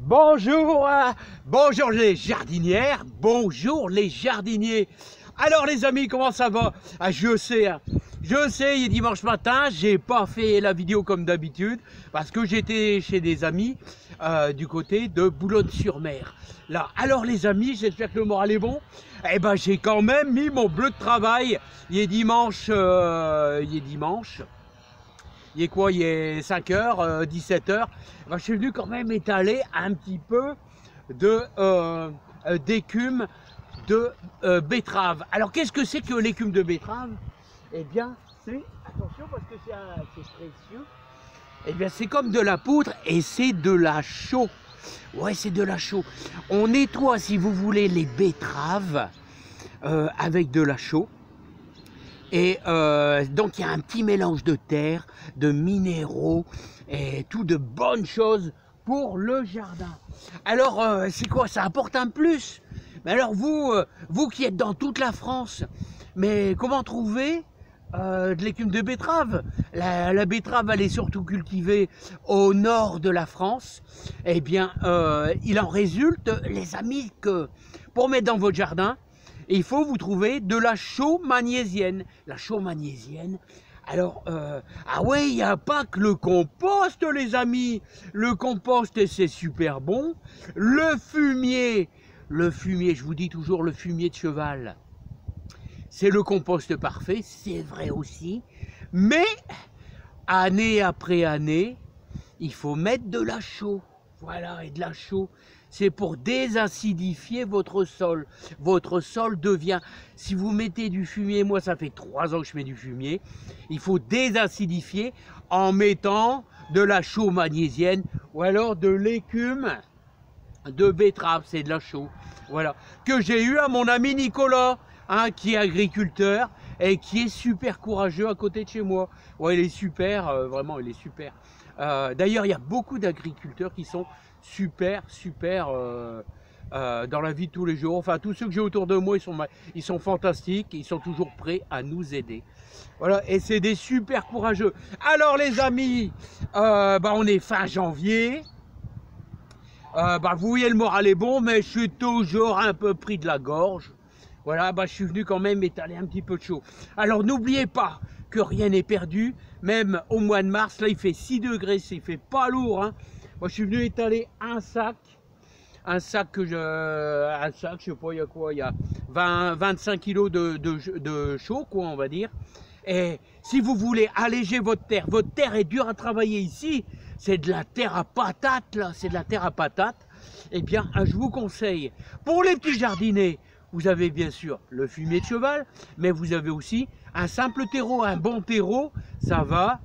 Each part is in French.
Bonjour, bonjour les jardinières, bonjour les jardiniers. Alors les amis, comment ça va? Je sais, il est dimanche matin, j'ai pas fait la vidéo comme d'habitude parce que j'étais chez des amis du côté de Boulogne-sur-Mer. Là, alors les amis, j'espère que le moral est bon. Eh ben j'ai quand même mis mon bleu de travail. Il est dimanche. Il est quoi? Il est 5h, 17h. Ben, je suis venu quand même étaler un petit peu d'écume de betterave. Alors qu'est-ce que c'est que l'écume de betterave? Eh bien c'est, attention parce que c'est précieux, eh bien c'est comme de la poudre et c'est de la chaux. Ouais, c'est de la chaux. On nettoie, si vous voulez, les betteraves avec de la chaux. Et donc il y a un petit mélange de terre, de minéraux et tout de bonnes choses pour le jardin. Alors c'est quoi? Ça apporte un plus. Mais alors vous qui êtes dans toute la France, mais comment trouver de l'écume de betterave? La betterave, elle est surtout cultivée au nord de la France. Eh bien il en résulte, les amis, que pour mettre dans votre jardin, il faut vous trouver de la chaux magnésienne. La chaux magnésienne, alors, ah ouais, il n'y a pas que le compost, les amis. Le compost, c'est super bon. Le fumier, je vous dis toujours le fumier de cheval, c'est le compost parfait, c'est vrai aussi. Mais, année après année, il faut mettre de la chaux. Voilà, et de la chaux, c'est pour désacidifier votre sol. Votre sol devient, si vous mettez du fumier, moi ça fait 3 ans que je mets du fumier, il faut désacidifier en mettant de la chaux magnésienne ou alors de l'écume de betterave, c'est de la chaux. Voilà, que j'ai eu à mon ami Nicolas, hein, qui est agriculteur et qui est super courageux à côté de chez moi. Ouais, il est super, vraiment, il est super. D'ailleurs, il y a beaucoup d'agriculteurs qui sont super dans la vie de tous les jours. Enfin, tous ceux que j'ai autour de moi, ils sont fantastiques, ils sont toujours prêts à nous aider. Voilà, et c'est des super courageux. Alors les amis, on est fin janvier. Vous voyez, le moral est bon, mais je suis toujours un peu pris de la gorge. Voilà, je suis venu quand même étaler un petit peu de chaud. Alors n'oubliez pas que rien n'est perdu, même au mois de mars, là il fait 6 degrés, il fait pas lourd, hein. Moi je suis venu étaler un sac je sais pas, il y a quoi, il y a 25 kilos de chaux, quoi, on va dire. Et si vous voulez alléger votre terre est dure à travailler ici, c'est de la terre à patates, là, c'est de la terre à patates, eh bien, je vous conseille, pour les petits jardiniers, vous avez bien sûr le fumier de cheval, mais vous avez aussi un simple terreau, un bon terreau, ça va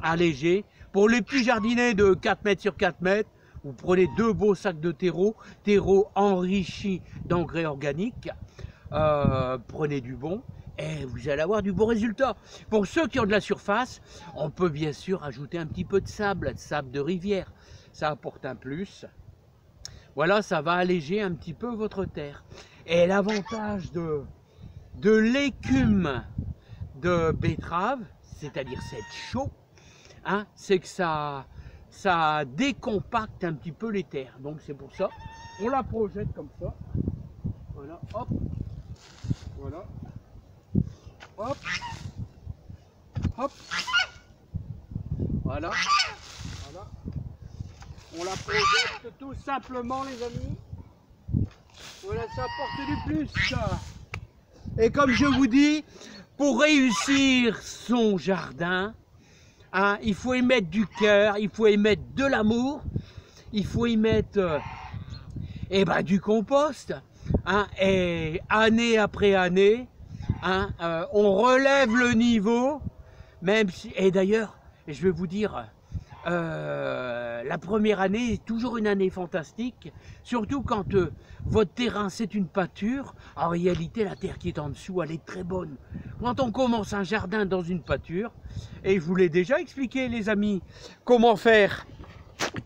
alléger. Pour les petits jardiniers de 4 mètres sur 4 mètres, vous prenez 2 beaux sacs de terreau enrichi d'engrais organiques, prenez du bon et vous allez avoir du bon résultat. Pour ceux qui ont de la surface, on peut bien sûr ajouter un petit peu de sable de rivière, ça apporte un plus. Voilà, ça va alléger un petit peu votre terre. Et l'avantage de l'écume de betterave, c'est-à-dire cette chaux, hein, c'est que ça décompacte un petit peu les terres. Donc c'est pour ça, on la projette comme ça. Voilà, hop, voilà, hop, hop, voilà, voilà. On la projette tout simplement, les amis. Voilà, ça apporte du plus, ça. Et comme je vous dis, pour réussir son jardin, hein, il faut y mettre du cœur, il faut y mettre de l'amour, il faut y mettre du compost, hein, et année après année, hein, on relève le niveau, même si, et d'ailleurs, je vais vous dire, la première année est toujours une année fantastique, surtout quand votre terrain c'est une pâture. En réalité, la terre qui est en dessous, elle est très bonne. Quand on commence un jardin dans une pâture, et je vous l'ai déjà expliqué, les amis, comment faire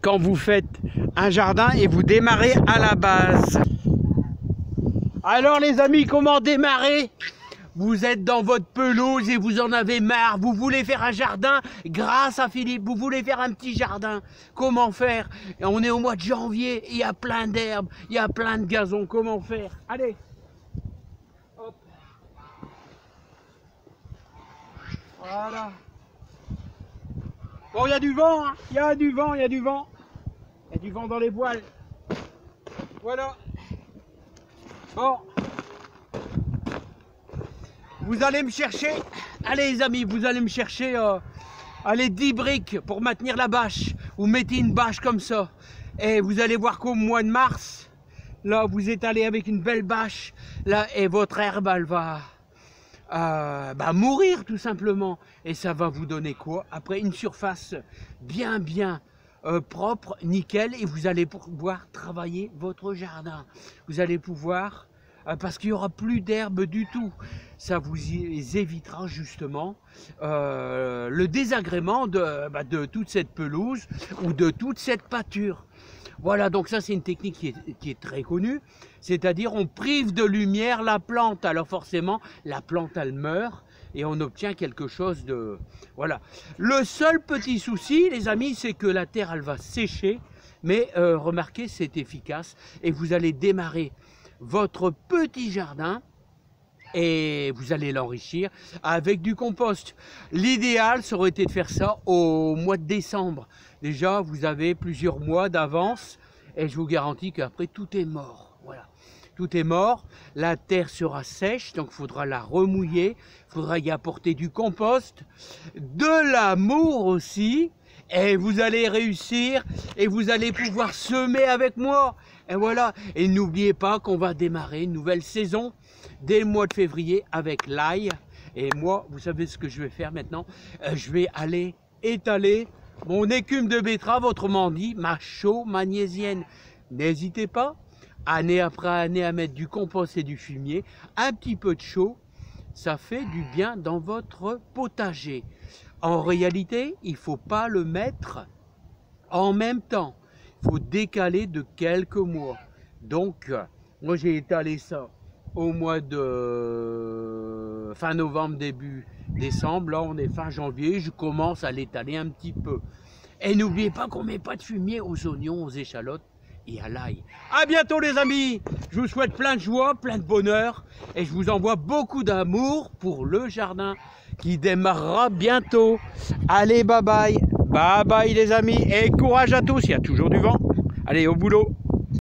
quand vous faites un jardin et vous démarrez à la base. Alors les amis, comment démarrer? Vous êtes dans votre pelouse et vous en avez marre. Vous voulez faire un jardin grâce à Philippe. Vous voulez faire un petit jardin. Comment faire? On est au mois de janvier. Il y a plein d'herbes. Il y a plein de gazon. Comment faire? Allez. Hop. Voilà. Bon, il y a du vent. Hein. Il y a du vent. Il y a du vent. Il y a du vent dans les voiles. Voilà. Bon. Vous allez me chercher, allez les amis, vous allez me chercher allez, 10 briques pour maintenir la bâche. Vous mettez une bâche comme ça. Et vous allez voir qu'au mois de mars, là, vous êtes allé avec une belle bâche. Là, et votre herbe, elle va mourir tout simplement. Et ça va vous donner quoi? Après, une surface bien propre, nickel. Et vous allez pouvoir travailler votre jardin. Vous allez pouvoir... parce qu'il n'y aura plus d'herbe du tout. Ça vous évitera justement le désagrément de toute cette pelouse ou de toute cette pâture. Voilà, donc ça c'est une technique qui est très connue, c'est-à-dire on prive de lumière la plante, alors forcément la plante elle meurt et on obtient quelque chose de... Voilà. Le seul petit souci les amis, c'est que la terre elle va sécher, mais remarquez c'est efficace et vous allez démarrer votre petit jardin et vous allez l'enrichir avec du compost. L'idéal, ça aurait été de faire ça au mois de décembre. Déjà, vous avez plusieurs mois d'avance et je vous garantis qu'après, tout est mort. Voilà, tout est mort. La terre sera sèche, donc il faudra la remouiller. Il faudra y apporter du compost, de l'amour aussi. Et vous allez réussir et vous allez pouvoir semer avec moi. Et voilà. Et n'oubliez pas qu'on va démarrer une nouvelle saison dès le mois de février avec l'ail. Et moi, vous savez ce que je vais faire maintenant? Je vais aller étaler mon écume de betterave, autrement dit, ma chaux magnésienne. N'hésitez pas, année après année, à mettre du compost et du fumier. Un petit peu de chaux, ça fait du bien dans votre potager. En réalité, il ne faut pas le mettre en même temps. Il faut décaler de quelques mois. Donc, moi j'ai étalé ça au mois de fin novembre, début décembre. Là, on est fin janvier. Je commence à l'étaler un petit peu. Et n'oubliez pas qu'on ne met pas de fumier aux oignons, aux échalotes et à l'ail. À bientôt les amis. Je vous souhaite plein de joie, plein de bonheur. Et je vous envoie beaucoup d'amour pour le jardin qui démarrera bientôt. Allez, bye bye. Bye bye les amis. Et courage à tous, il y a toujours du vent. Allez, au boulot.